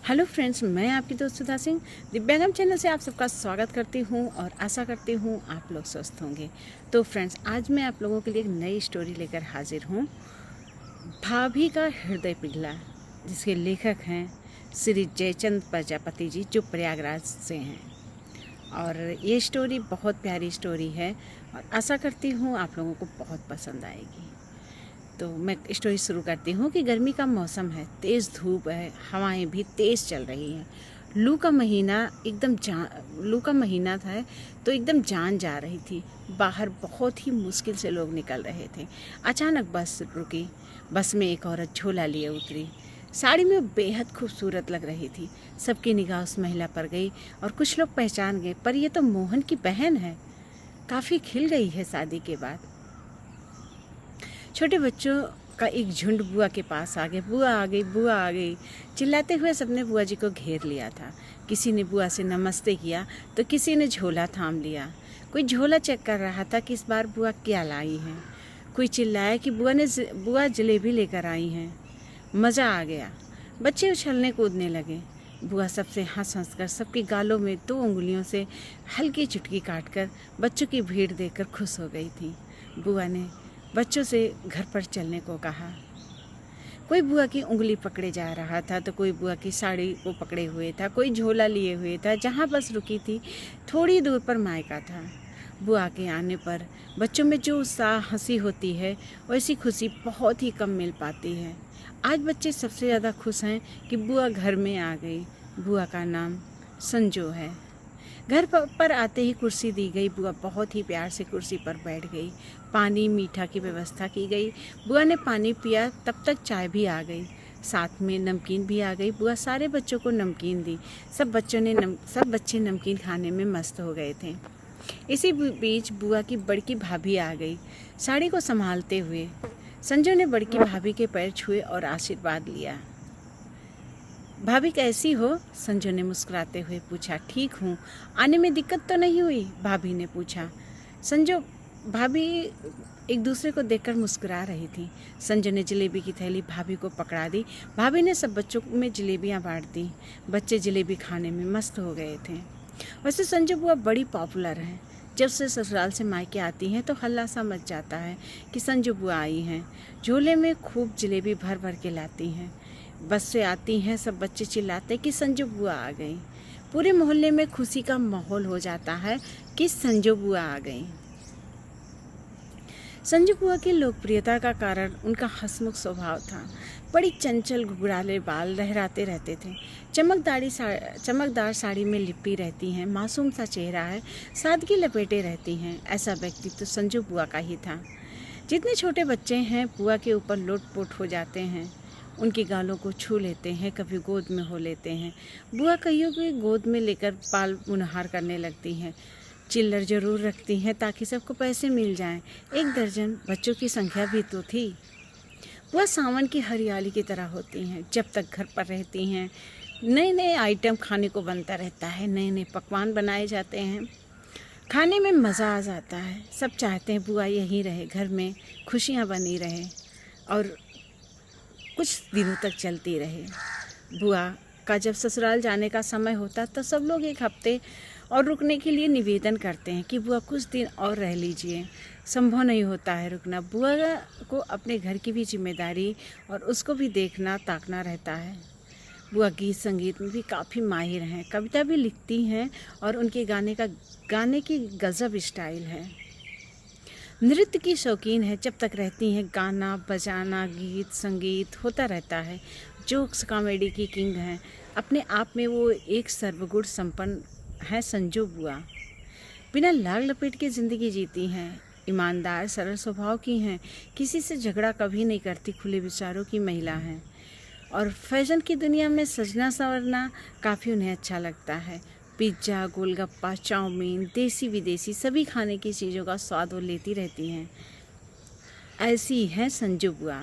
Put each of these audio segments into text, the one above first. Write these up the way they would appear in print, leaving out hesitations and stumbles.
Hello friends, मैं आपकी दोस्त सुधा सिंह दिव्यांगम चैनल से आप सबका स्वागत करती हूं और आशा करती हूं आप लोग स्वस्थ होंगे। तो फ्रेंड्स, आज मैं आप लोगों के लिए एक नई स्टोरी लेकर हाजिर हूं, भाभी का हृदय पिघला, जिसके लेखक हैं श्री जयचंद प्रजापति जी, जो प्रयागराज से हैं। और ये स्टोरी बहुत प्यारी स्टोरी है और आशा करती हूँ आप लोगों को बहुत पसंद आएगी। तो मैं स्टोरी शुरू करती हूँ कि गर्मी का मौसम है, तेज़ धूप है, हवाएं भी तेज़ चल रही हैं। लू का महीना था तो एकदम जान जा रही थी। बाहर बहुत ही मुश्किल से लोग निकल रहे थे। अचानक बस रुकी। बस में एक औरत झोला लिए उतरी। साड़ी में बेहद खूबसूरत लग रही थी। सबकी निगाह उस महिला पर गई और कुछ लोग पहचान गए, पर ये तो मोहन की बहन है, काफ़ी खिल गई है शादी के बाद। छोटे बच्चों का एक झुंड बुआ के पास आ गए। बुआ आ गई, बुआ आ गई, चिल्लाते हुए सबने बुआ जी को घेर लिया था। किसी ने बुआ से नमस्ते किया तो किसी ने झोला थाम लिया। कोई झोला चेक कर रहा था कि इस बार बुआ क्या लाई हैं। कोई चिल्लाया कि बुआ जलेबी लेकर आई हैं। मज़ा आ गया। बच्चे उछलने कूदने लगे। बुआ सबसे हंस हंस कर सबके गालों में 2 उंगलियों से हल्की चुटकी काटकर बच्चों की भीड़ देखकर खुश हो गई थी। बुआ ने बच्चों से घर पर चलने को कहा। कोई बुआ की उंगली पकड़े जा रहा था तो कोई बुआ की साड़ी को पकड़े हुए था, कोई झोला लिए हुए था। जहाँ बस रुकी थी थोड़ी दूर पर मायका था। बुआ के आने पर बच्चों में जो उत्साह, हंसी होती है, वैसी खुशी बहुत ही कम मिल पाती है। आज बच्चे सबसे ज़्यादा खुश हैं कि बुआ घर में आ गई। बुआ का नाम संजू है। घर पर आते ही कुर्सी दी गई। बुआ बहुत ही प्यार से कुर्सी पर बैठ गई। पानी मीठा की व्यवस्था की गई। बुआ ने पानी पिया, तब तक चाय भी आ गई, साथ में नमकीन भी आ गई। बुआ सारे बच्चों को नमकीन दी। सब बच्चे नमकीन खाने में मस्त हो गए थे। इसी बीच बुआ की बड़की भाभी आ गई, साड़ी को संभालते हुए। संजू ने बड़की भाभी के पैर छुए और आशीर्वाद लिया। भाभी कैसी हो? संजू ने मुस्कुराते हुए पूछा। ठीक हूँ, आने में दिक्कत तो नहीं हुई? भाभी ने पूछा। संजू भाभी एक दूसरे को देखकर मुस्कुरा रही थी। संजू ने जलेबी की थैली भाभी को पकड़ा दी। भाभी ने सब बच्चों में जलेबियाँ बांट दी। बच्चे जलेबी खाने में मस्त हो गए थे। वैसे संजू बुआ बड़ी पॉपुलर हैं। जब से ससुराल से मायके आती हैं तो हल्ला सा मच जाता है कि संजू बुआ आई हैं। झोले में खूब जलेबी भर भर के लाती हैं। बस से आती हैं, सब बच्चे चिल्लाते कि संजू बुआ आ गई। पूरे मोहल्ले में खुशी का माहौल हो जाता है कि संजू बुआ आ गई। संजू बुआ की लोकप्रियता का कारण उनका हंसमुख स्वभाव था। बड़ी चंचल घुघराले बाल लहराते रहते थे। चमकदार साड़ी में लिपटी रहती हैं। मासूम सा चेहरा है, सादगी लपेटे रहती हैं। ऐसा व्यक्तित्व तो संजू बुआ का ही था। जितने छोटे बच्चे हैं बुआ के ऊपर लोट-पोट हो जाते हैं। उनके गालों को छू लेते हैं, कभी गोद में हो लेते हैं। बुआ कईयों को गोद में लेकर पाल मुनहार करने लगती हैं। चिल्लर जरूर रखती हैं ताकि सबको पैसे मिल जाएं। 1 दर्जन बच्चों की संख्या भी तो थी। बुआ सावन की हरियाली की तरह होती हैं। जब तक घर पर रहती हैं नए नए आइटम खाने को बनता रहता है, नए नए पकवान बनाए जाते हैं। खाने में मज़ा आ जाता है। सब चाहते हैं बुआ यहीं रहे, घर में खुशियाँ बनी रहे और कुछ दिनों तक चलती रहे। बुआ का जब ससुराल जाने का समय होता तो सब लोग 1 हफ्ते और रुकने के लिए निवेदन करते हैं कि बुआ कुछ दिन और रह लीजिए। संभव नहीं होता है रुकना। बुआ को अपने घर की भी जिम्मेदारी और उसको भी देखना ताकना रहता है। बुआ गीत संगीत में भी काफ़ी माहिर हैं, कविता भी लिखती हैं और उनके गाने की गज़ब स्टाइल है। नृत्य की शौकीन है। जब तक रहती हैं गाना बजाना, गीत संगीत होता रहता है। जोक्स कॉमेडी की किंग हैं। अपने आप में वो एक सर्वगुण संपन्न है संजू बुआ। बिना लाग लपेट के ज़िंदगी जीती हैं। ईमानदार सरल स्वभाव की हैं। किसी से झगड़ा कभी नहीं करती। खुले विचारों की महिला हैं और फैशन की दुनिया में सजना संवरना काफ़ी उन्हें अच्छा लगता है। पिज्ज़ा, गोलगप्पा, चाउमीन, देसी विदेशी सभी खाने की चीज़ों का स्वाद वो लेती रहती हैं। ऐसी हैं संजू बुआ।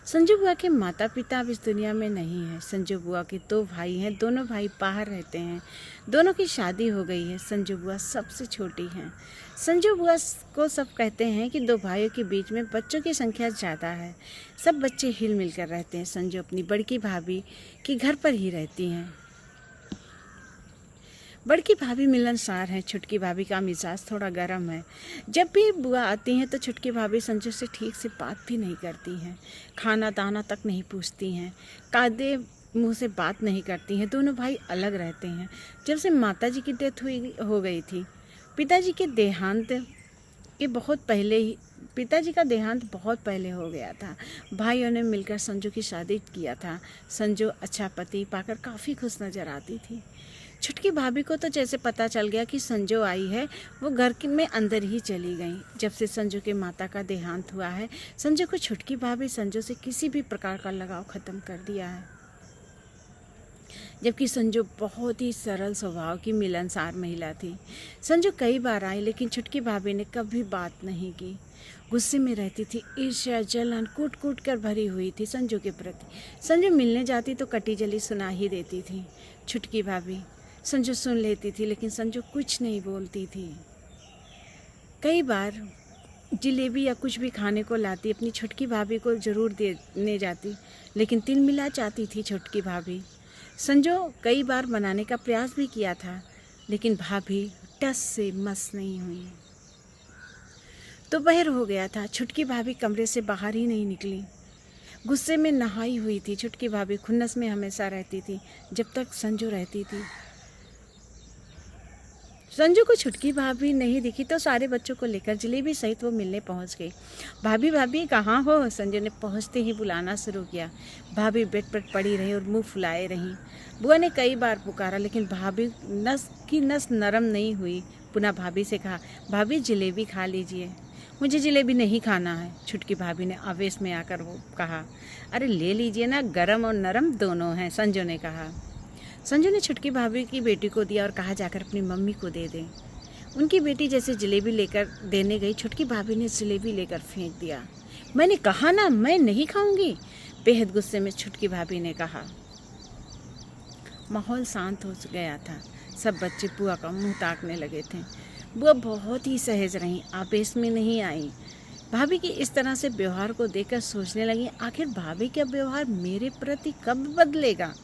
संजू बुआ के माता पिता अब इस दुनिया में नहीं है। संजू बुआ के 2 भाई हैं। दोनों भाई बाहर रहते हैं। दोनों की शादी हो गई है। संजू बुआ सबसे छोटी हैं। संजू बुआ को सब कहते हैं कि दो भाइयों के बीच में बच्चों की संख्या ज़्यादा है। सब बच्चे हिल मिल कर रहते हैं। संजू अपनी बड़की भाभी के घर पर ही रहती हैं। बड़की भाभी मिलनसार हैं। छुटकी भाभी का मिजाज थोड़ा गर्म है। जब भी बुआ आती हैं तो छुटकी भाभी संजू से ठीक से बात भी नहीं करती हैं। खाना दाना तक नहीं पूछती हैं। कादे मुँह से बात नहीं करती हैं। दोनों भाई अलग रहते हैं। जब से माताजी की डेथ हो गई थी, पिताजी का देहांत बहुत पहले हो गया था। भाइयों ने मिलकर संजू की शादी किया था। संजू अच्छा पति पाकर काफ़ी खुश नज़र आती थी। छुटकी भाभी को तो जैसे पता चल गया कि संजू आई है, वो घर में अंदर ही चली गई। जब से संजू के माता का देहांत हुआ है, संजू को छुटकी भाभी संजू से किसी भी प्रकार का लगाव ख़त्म कर दिया है। जबकि संजू बहुत ही सरल स्वभाव की मिलनसार महिला थी। संजू कई बार आई, लेकिन छुटकी भाभी ने कभी बात नहीं की। गुस्से में रहती थी। ईर्ष्या जलन कूट कूट कर भरी हुई थी संजू के प्रति। संजू मिलने जाती तो कटी जली सुना ही देती थी। छुटकी भाभी संजू सुन लेती थी, लेकिन संजू कुछ नहीं बोलती थी। कई बार जलेबी या कुछ भी खाने को लाती, अपनी छुटकी भाभी को ज़रूर देने जाती, लेकिन तिल मिला चाहती थी छुटकी भाभी। संजू कई बार मनाने का प्रयास भी किया था, लेकिन भाभी टस से मस नहीं हुई। दोपहर हो गया था। छुटकी भाभी कमरे से बाहर ही नहीं निकली। गुस्से में नहाई हुई थी। छुटकी भाभी खुन्नस में हमेशा रहती थी जब तक संजू रहती थी। संजू को छुटकी भाभी नहीं दिखी तो सारे बच्चों को लेकर जलेबी सहित वो मिलने पहुंच गई। भाभी भाभी कहाँ हो? संजू ने पहुंचते ही बुलाना शुरू किया। भाभी बेड पर पड़ी रही और मुंह फुलाए रही। बुआ ने कई बार पुकारा, लेकिन भाभी नस नरम नहीं हुई। पुनः भाभी से कहा, भाभी जलेबी खा लीजिए। मुझे जलेबी नहीं खाना है, छुटकी भाभी ने आवेश में आकर वो कहा। अरे ले लीजिए ना, गरम और नरम दोनों हैं, संजू ने कहा। संजू ने छुटकी भाभी की बेटी को दिया और कहा जाकर अपनी मम्मी को दे दें। उनकी बेटी जैसे जलेबी लेकर देने गई, छुटकी भाभी ने जलेबी लेकर फेंक दिया। मैंने कहा ना, मैं नहीं खाऊंगी, बेहद गुस्से में छुटकी भाभी ने कहा। माहौल शांत हो गया था। सब बच्चे बुआ का मुंह ताकने लगे थे। बुआ बहुत ही सहज रहीं, आवेश में नहीं आई। भाभी की इस तरह से व्यवहार को देखकर सोचने लगी, आखिर भाभी का व्यवहार मेरे प्रति कब बदलेगा।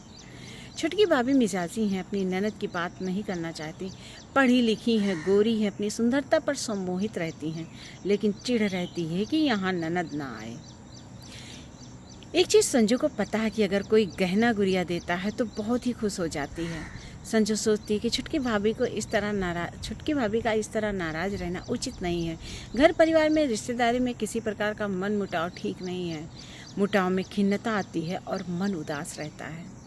छुटकी भाभी मिजाजी हैं, अपनी ननद की बात नहीं करना चाहती। पढ़ी लिखी हैं, गोरी हैं, अपनी सुंदरता पर सम्मोहित रहती हैं, लेकिन चिढ़ रहती है कि यहाँ ननद ना आए। एक चीज़ संजू को पता है कि अगर कोई गहना गुड़िया देता है तो बहुत ही खुश हो जाती है। संजू सोचती है कि छुटकी भाभी का इस तरह नाराज रहना उचित नहीं है। घर परिवार में, रिश्तेदारी में किसी प्रकार का मन मुटाव ठीक नहीं है। मुटाव में खिन्नता आती है और मन उदास रहता है।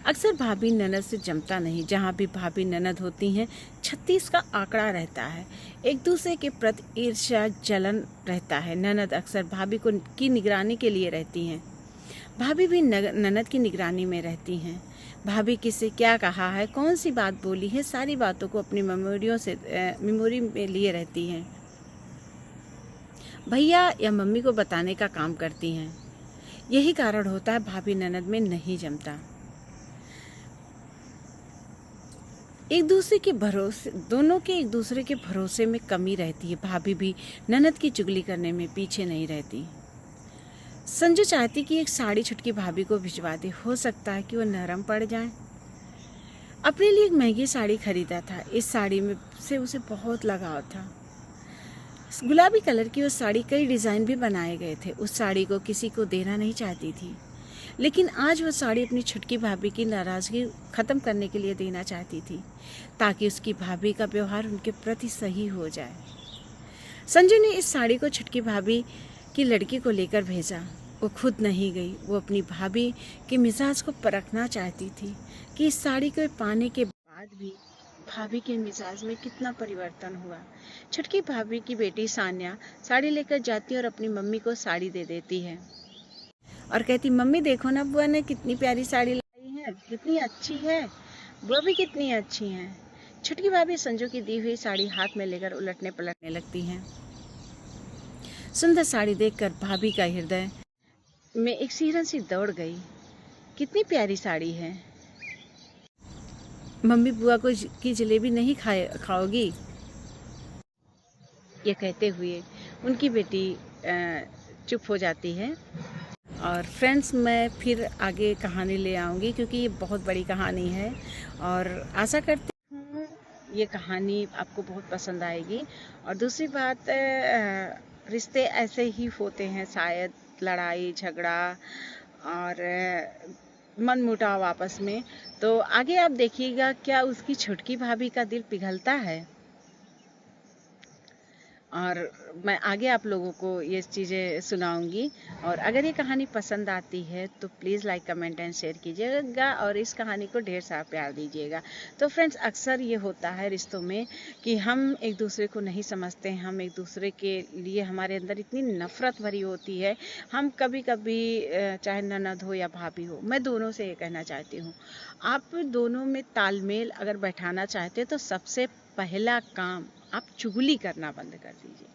अक्सर भाभी ननद से जमता नहीं। जहाँ भी भाभी ननद होती हैं, 36 का आंकड़ा रहता है। एक दूसरे के प्रति ईर्ष्या जलन रहता है। ननद अक्सर भाभी की निगरानी के लिए रहती हैं। भाभी भी ननद की निगरानी में रहती हैं। भाभी किसे क्या कहा है, कौन सी बात बोली है, सारी बातों को अपनी मेमोरी में लिए रहती हैं। भैया या मम्मी को बताने का काम करती हैं। यही कारण होता है भाभी ननद में नहीं जमता। दोनों के एक दूसरे के भरोसे में कमी रहती है। भाभी भी ननद की चुगली करने में पीछे नहीं रहती। संजू चाहती कि एक साड़ी छुटकी भाभी को भिजवा दे, हो सकता है कि वो नरम पड़ जाए। अपने लिए एक महंगी साड़ी खरीदा था। इस साड़ी में से उसे बहुत लगाव था। गुलाबी कलर की वो साड़ी, कई डिज़ाइन भी बनाए गए थे। उस साड़ी को किसी को देना नहीं चाहती थी, लेकिन आज वो साड़ी अपनी छुटकी भाभी की नाराज़गी ख़त्म करने के लिए देना चाहती थी, ताकि उसकी भाभी का व्यवहार उनके प्रति सही हो जाए। संजू ने इस साड़ी को छुटकी भाभी की लड़की को लेकर भेजा। वो खुद नहीं गई। वो अपनी भाभी के मिजाज को परखना चाहती थी कि इस साड़ी को पाने के बाद भी भाभी के मिजाज में कितना परिवर्तन हुआ। छुटकी भाभी की बेटी सान्या साड़ी लेकर जाती और अपनी मम्मी को साड़ी दे देती है और कहती, मम्मी देखो ना, बुआ ने कितनी प्यारी साड़ी लाई है, कितनी अच्छी है, बुआ भी कितनी अच्छी हैं। छुटकी भाभी संजू की दी हुई साड़ी हाथ में लेकर उलटने पलटने लगती हैं। सुंदर साड़ी देखकर भाभी का हृदय में एक सिहरन सी दौड़ गई। कितनी प्यारी साड़ी है। मम्मी बुआ को की जलेबी नहीं खाओगी? ये कहते हुए उनकी बेटी चुप हो जाती है। और फ्रेंड्स, मैं फिर आगे कहानी ले आऊँगी क्योंकि ये बहुत बड़ी कहानी है और आशा करती हूँ ये कहानी आपको बहुत पसंद आएगी। और दूसरी बात, रिश्ते ऐसे ही होते हैं शायद, लड़ाई झगड़ा और मनमुटाव आपस में। तो आगे आप देखिएगा क्या उसकी छुटकी भाभी का दिल पिघलता है। और मैं आगे आप लोगों को ये चीज़ें सुनाऊंगी। और अगर ये कहानी पसंद आती है तो please like comment and share कीजिएगा और इस कहानी को ढेर सारा प्यार दीजिएगा। तो फ्रेंड्स, अक्सर ये होता है रिश्तों में कि हम एक दूसरे को नहीं समझते हैं, हम एक दूसरे के लिए हमारे अंदर इतनी नफ़रत भरी होती है। हम कभी कभी चाहे ननद हो या भाभी हो, मैं दोनों से ये कहना चाहती हूँ, आप दोनों में तालमेल अगर बैठाना चाहते तो सबसे पहला काम आप चुगली करना बंद कर दीजिए,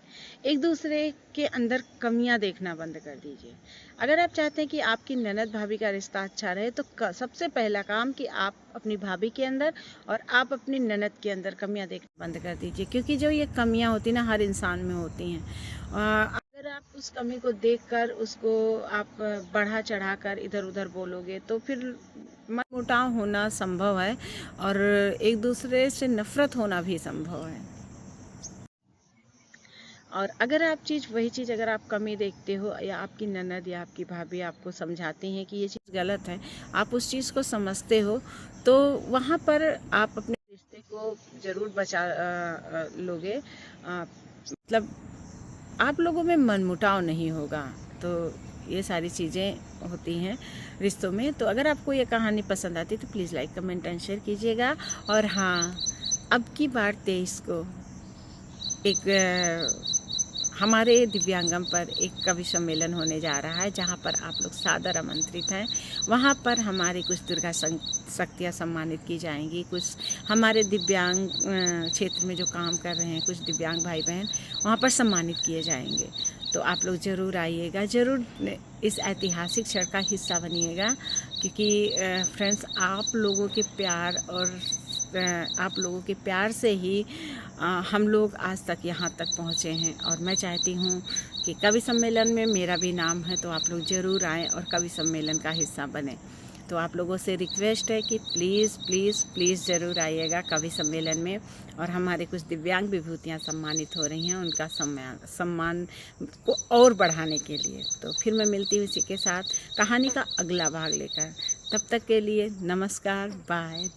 एक दूसरे के अंदर कमियां देखना बंद कर दीजिए। अगर आप चाहते हैं कि आपकी ननद भाभी का रिश्ता अच्छा रहे तो सबसे पहला काम कि आप अपनी भाभी के अंदर और आप अपनी ननद के अंदर कमियां देखना बंद कर दीजिए, क्योंकि जो ये कमियां होती ना हर इंसान में होती हैं। अगर आप उस कमी को देखकर उसको आप बढ़ा चढ़ा कर इधर उधर बोलोगे तो फिर मनमुटाव होना संभव है और एक दूसरे से नफरत होना भी संभव है। और अगर वही चीज़ अगर आप कमी देखते हो या आपकी ननद या आपकी भाभी आपको समझाती हैं कि ये चीज़ गलत है, आप उस चीज़ को समझते हो, तो वहाँ पर आप अपने रिश्ते को ज़रूर बचा लोगे। मतलब आप लोगों में मनमुटाव नहीं होगा। तो ये सारी चीज़ें होती हैं रिश्तों में। तो अगर आपको ये कहानी पसंद आती तो please like comment and share कीजिएगा। और हाँ, अब की बार 23 को एक हमारे दिव्यांगम पर एक कवि सम्मेलन होने जा रहा है, जहाँ पर आप लोग सादर आमंत्रित हैं। वहाँ पर हमारी कुछ दुर्गा शक्तियाँ सम्मानित की जाएंगी, कुछ हमारे दिव्यांग क्षेत्र में जो काम कर रहे हैं कुछ दिव्यांग भाई बहन वहाँ पर सम्मानित किए जाएंगे। तो आप लोग ज़रूर आइएगा, ज़रूर इस ऐतिहासिक क्षण का हिस्सा बनिएगा, क्योंकि फ्रेंड्स, आप लोगों के प्यार और आप लोगों के प्यार से ही हम लोग आज तक यहाँ तक पहुँचे हैं। और मैं चाहती हूँ कि कवि सम्मेलन में मेरा भी नाम है, तो आप लोग ज़रूर आएँ और कवि सम्मेलन का हिस्सा बने। तो आप लोगों से रिक्वेस्ट है कि प्लीज़ प्लीज़ प्लीज़ ज़रूर आइएगा कवि सम्मेलन में। और हमारे कुछ दिव्यांग विभूतियाँ सम्मानित हो रही हैं, उनका सम्मान को और बढ़ाने के लिए। तो फिर मैं मिलती हूँ इसी के साथ कहानी का अगला भाग लेकर। तब तक के लिए नमस्कार, बाय।